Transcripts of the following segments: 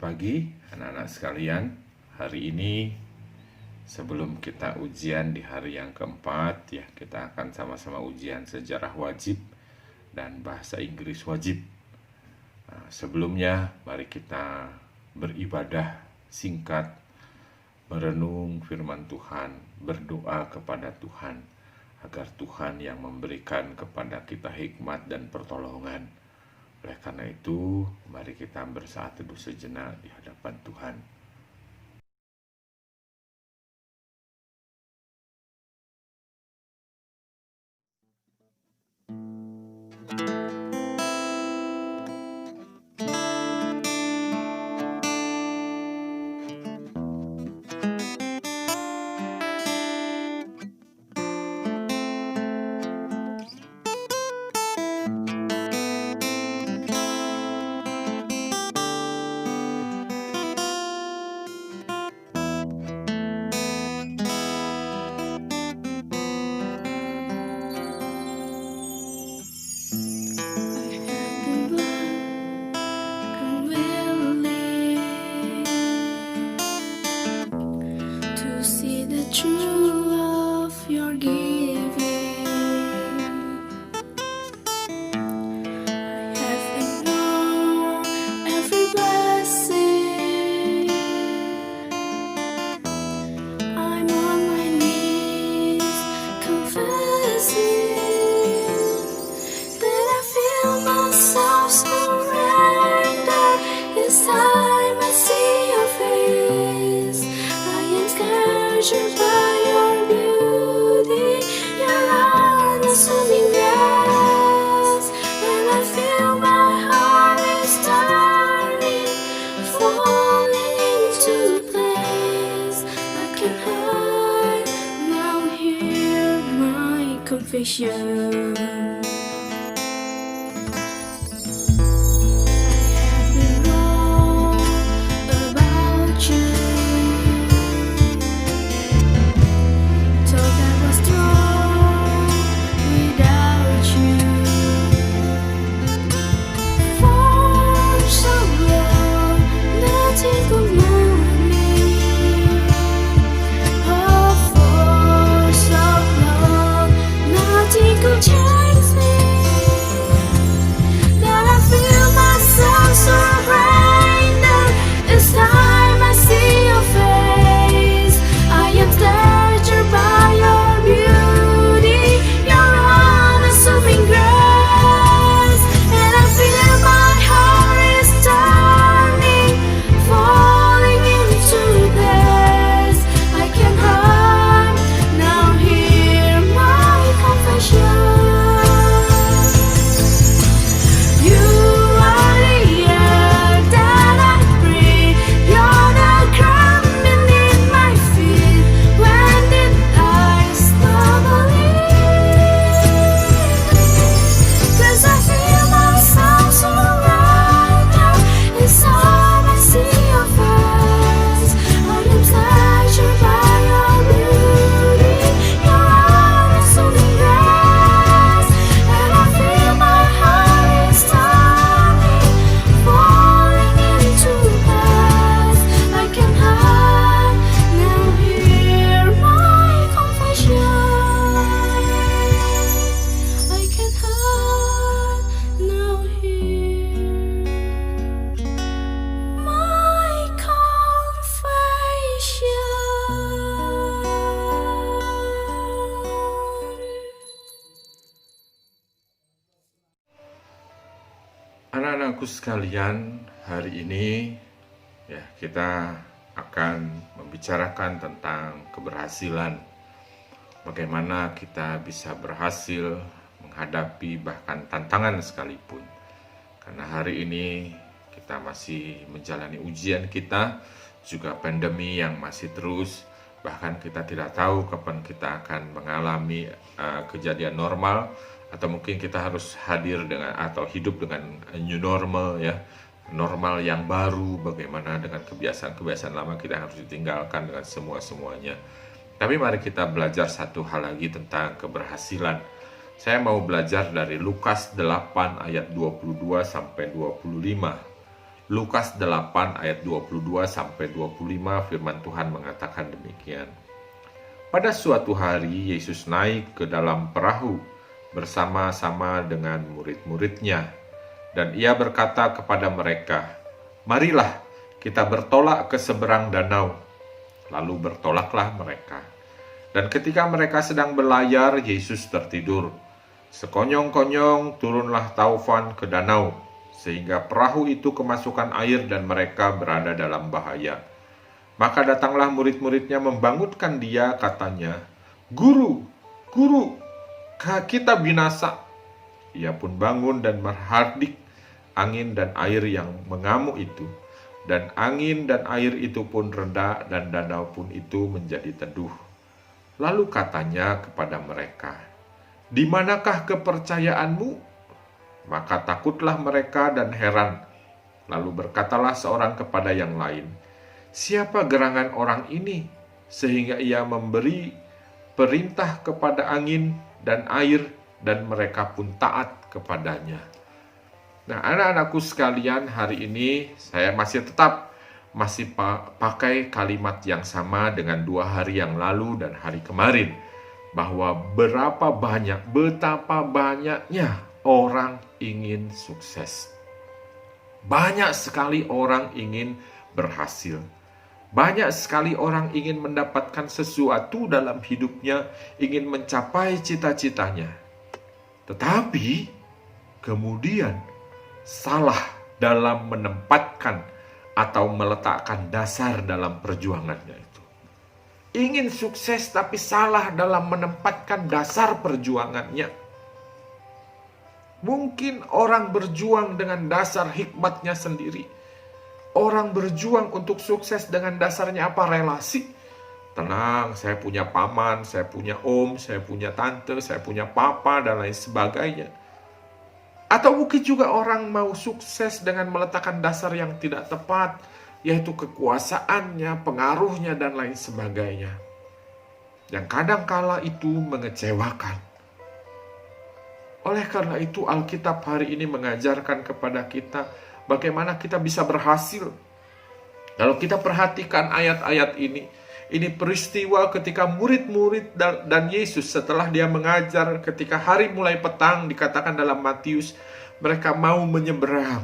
pagi anak-anak sekalian. Hari ini sebelum kita ujian di hari yang keempat ya, kita akan sama-sama ujian sejarah wajib dan bahasa Inggris wajib. Sebelumnya mari kita beribadah singkat, merenung firman Tuhan, berdoa kepada Tuhan agar Tuhan yang memberikan kepada kita hikmat dan pertolongan. Oleh karena itu, mari kita bersaat teduh sejenak di hadapan Tuhan. Confession. Anak-anakku sekalian, hari ini ya kita akan membicarakan tentang keberhasilan. Bagaimana kita bisa berhasil menghadapi bahkan tantangan sekalipun. Karena hari ini kita masih menjalani ujian kita, juga pandemi yang masih terus. Bahkan kita tidak tahu kapan kita akan mengalami kejadian normal, atau mungkin kita harus hadir dengan atau hidup dengan new normal ya, normal yang baru. Bagaimana dengan kebiasaan-kebiasaan lama kita harus ditinggalkan dengan semuanya. Tapi mari kita belajar satu hal lagi tentang keberhasilan. Saya mau belajar dari Lukas 8 ayat 22 sampai 25. Lukas 8 ayat 22 sampai 25 firman Tuhan mengatakan demikian. Pada suatu hari Yesus naik ke dalam perahu bersama-sama dengan murid-muridnya, dan ia berkata kepada mereka, "Marilah kita bertolak ke seberang danau." Lalu bertolaklah mereka. Dan ketika mereka sedang berlayar, Yesus tertidur. Sekonyong-konyong turunlah taufan ke danau, sehingga perahu itu kemasukan air dan mereka berada dalam bahaya. Maka datanglah murid-muridnya membangunkan dia, katanya, "Guru, Guru, kita binasa." Ia pun bangun dan menghardik angin dan air yang mengamuk itu. Dan angin dan air itu pun reda dan danau pun itu menjadi teduh. Lalu katanya kepada mereka, "Di manakah kepercayaanmu?" Maka takutlah mereka dan heran. Lalu berkatalah seorang kepada yang lain, "Siapa gerangan orang ini sehingga ia memberi perintah kepada angin dan air dan mereka pun taat kepadanya?" Nah, anak-anakku sekalian, hari ini saya masih pakai kalimat yang sama dengan 2 hari yang lalu dan hari kemarin, bahwa betapa banyaknya orang ingin sukses. Banyak sekali orang ingin berhasil. Banyak sekali orang ingin mendapatkan sesuatu dalam hidupnya, ingin mencapai cita-citanya. Tetapi kemudian salah dalam menempatkan atau meletakkan dasar dalam perjuangannya itu. Ingin sukses tapi salah dalam menempatkan dasar perjuangannya. Mungkin orang berjuang dengan dasar hikmatnya sendiri. Orang berjuang untuk sukses dengan dasarnya apa? Relasi. Tenang, saya punya paman, saya punya om, saya punya tante, saya punya papa, dan lain sebagainya. Atau mungkin juga orang mau sukses dengan meletakkan dasar yang tidak tepat, yaitu kekuasaannya, pengaruhnya, dan lain sebagainya. Yang kadangkala itu mengecewakan. Oleh karena itu, Alkitab hari ini mengajarkan kepada kita bagaimana kita bisa berhasil. Kalau kita perhatikan ayat-ayat ini peristiwa ketika murid-murid dan Yesus setelah dia mengajar, ketika hari mulai petang, dikatakan dalam Matius, mereka mau menyeberang.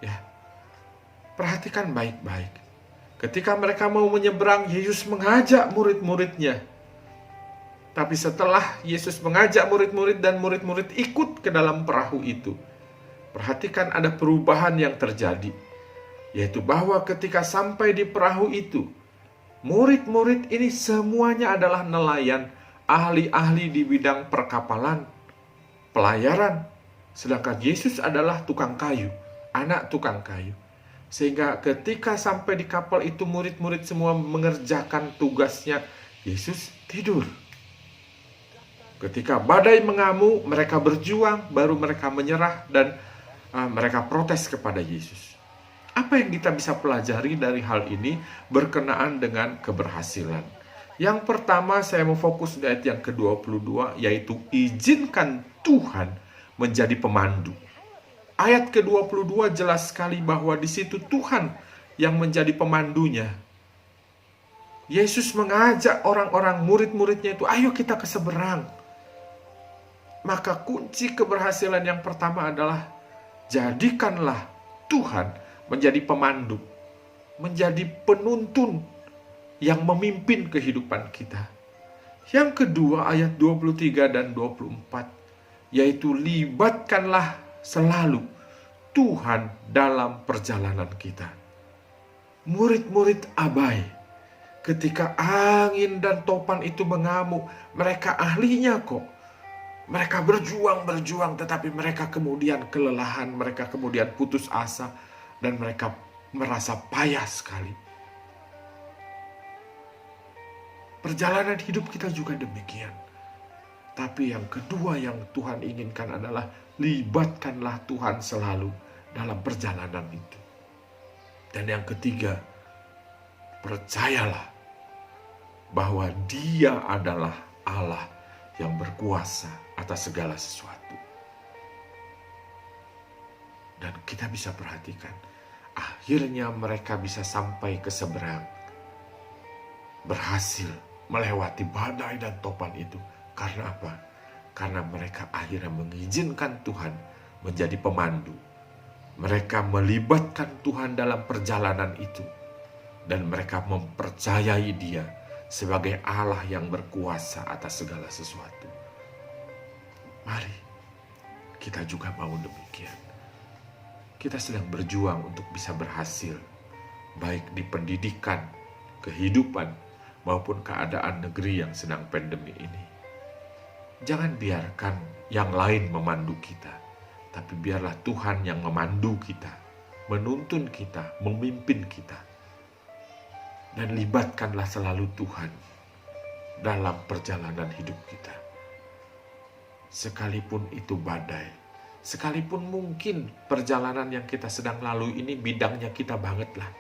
Ya, perhatikan baik-baik. Ketika mereka mau menyeberang, Yesus mengajak murid-muridnya. Tapi setelah Yesus mengajak murid-murid dan murid-murid ikut ke dalam perahu itu, perhatikan ada perubahan yang terjadi. Yaitu bahwa ketika sampai di perahu itu, murid-murid ini semuanya adalah nelayan, ahli-ahli di bidang perkapalan, pelayaran. Sedangkan Yesus adalah tukang kayu, anak tukang kayu. Sehingga ketika sampai di kapal itu, murid-murid semua mengerjakan tugasnya, Yesus tidur. Ketika badai mengamuk, mereka berjuang, baru mereka menyerah dan mereka protes kepada Yesus. Apa yang kita bisa pelajari dari hal ini berkenaan dengan keberhasilan? Yang pertama, saya mau fokus di ayat yang ke-22, yaitu izinkan Tuhan menjadi pemandu. Ayat ke-22 jelas sekali bahwa di situ Tuhan yang menjadi pemandunya. Yesus mengajak orang-orang murid-muridnya itu, "Ayo kita ke seberang." Maka kunci keberhasilan yang pertama adalah jadikanlah Tuhan menjadi pemandu, menjadi penuntun yang memimpin kehidupan kita. Yang kedua, ayat 23 dan 24, yaitu libatkanlah selalu Tuhan dalam perjalanan kita. Murid-murid abai. Ketika angin dan topan itu mengamuk, mereka ahlinya kok. Mereka berjuang, tetapi mereka kemudian kelelahan, mereka kemudian putus asa, dan mereka merasa payah sekali. Perjalanan hidup kita juga demikian. Tapi yang kedua yang Tuhan inginkan adalah libatkanlah Tuhan selalu dalam perjalanan itu. Dan yang ketiga, percayalah bahwa Dia adalah Allah yang berkuasa atas segala sesuatu. Dan kita bisa perhatikan, akhirnya mereka bisa sampai ke seberang, berhasil melewati badai dan topan itu. Karena apa? Karena mereka akhirnya mengizinkan Tuhan menjadi pemandu. Mereka melibatkan Tuhan dalam perjalanan itu. Dan mereka mempercayai Dia sebagai Allah yang berkuasa atas segala sesuatu. Mari kita juga mau demikian. Kita sedang berjuang untuk bisa berhasil, baik di pendidikan, kehidupan, maupun keadaan negeri yang sedang pandemi ini. Jangan biarkan yang lain memandu kita, tapi biarlah Tuhan yang memandu kita, menuntun kita, memimpin kita. Dan libatkanlah selalu Tuhan dalam perjalanan hidup kita. Sekalipun itu badai, sekalipun mungkin perjalanan yang kita sedang lalui ini bidangnya kita banget lah,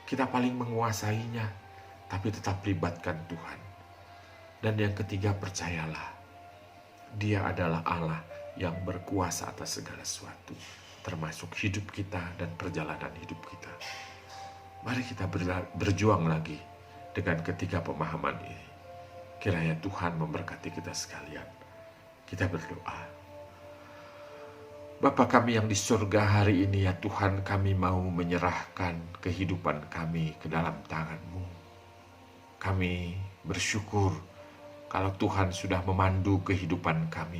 kita paling menguasainya, tapi tetap libatkan Tuhan. Dan yang ketiga, percayalah, Dia adalah Allah yang berkuasa atas segala sesuatu, termasuk hidup kita dan perjalanan hidup kita. Mari kita berjuang lagi dengan ketiga pemahaman ini. Kiranya Tuhan memberkati kita sekalian. Kita berdoa. Bapa kami yang di surga, hari ini ya Tuhan, kami mau menyerahkan kehidupan kami ke dalam tangan-Mu. Kami bersyukur kalau Tuhan sudah memandu kehidupan kami,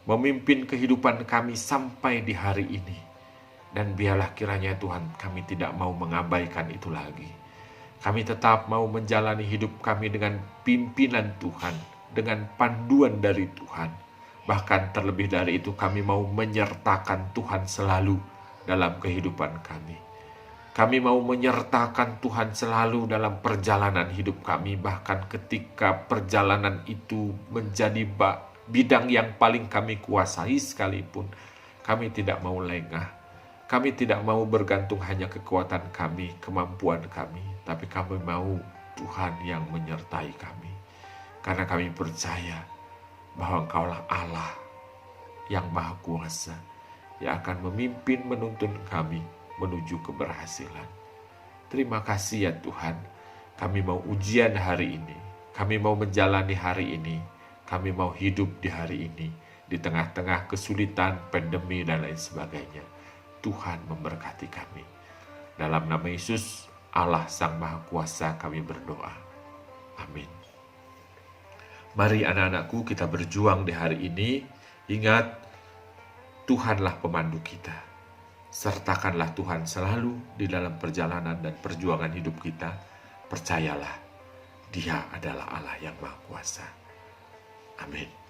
memimpin kehidupan kami sampai di hari ini. Dan biarlah kiranya Tuhan, kami tidak mau mengabaikan itu lagi. Kami tetap mau menjalani hidup kami dengan pimpinan Tuhan, dengan panduan dari Tuhan. Bahkan terlebih dari itu, kami mau menyertakan Tuhan selalu dalam kehidupan kami. Kami mau menyertakan Tuhan selalu dalam perjalanan hidup kami. Bahkan ketika perjalanan itu menjadi bidang yang paling kami kuasai sekalipun, kami tidak mau lengah. Kami tidak mau bergantung hanya kekuatan kami, kemampuan kami. Tapi kami mau Tuhan yang menyertai kami. Karena kami percaya bahwa Engkaulah Allah yang Maha Kuasa, yang akan memimpin menuntun kami menuju keberhasilan. Terima kasih ya Tuhan, kami mau ujian hari ini, kami mau menjalani hari ini, kami mau hidup di hari ini, di tengah-tengah kesulitan, pandemi dan lain sebagainya. Tuhan memberkati kami. Dalam nama Yesus, Allah Sang Maha Kuasa, kami berdoa. Amin. Mari anak-anakku, kita berjuang di hari ini. Ingat, Tuhanlah pemandu kita. Sertakanlah Tuhan selalu di dalam perjalanan dan perjuangan hidup kita. Percayalah, Dia adalah Allah yang Maha Kuasa. Amin.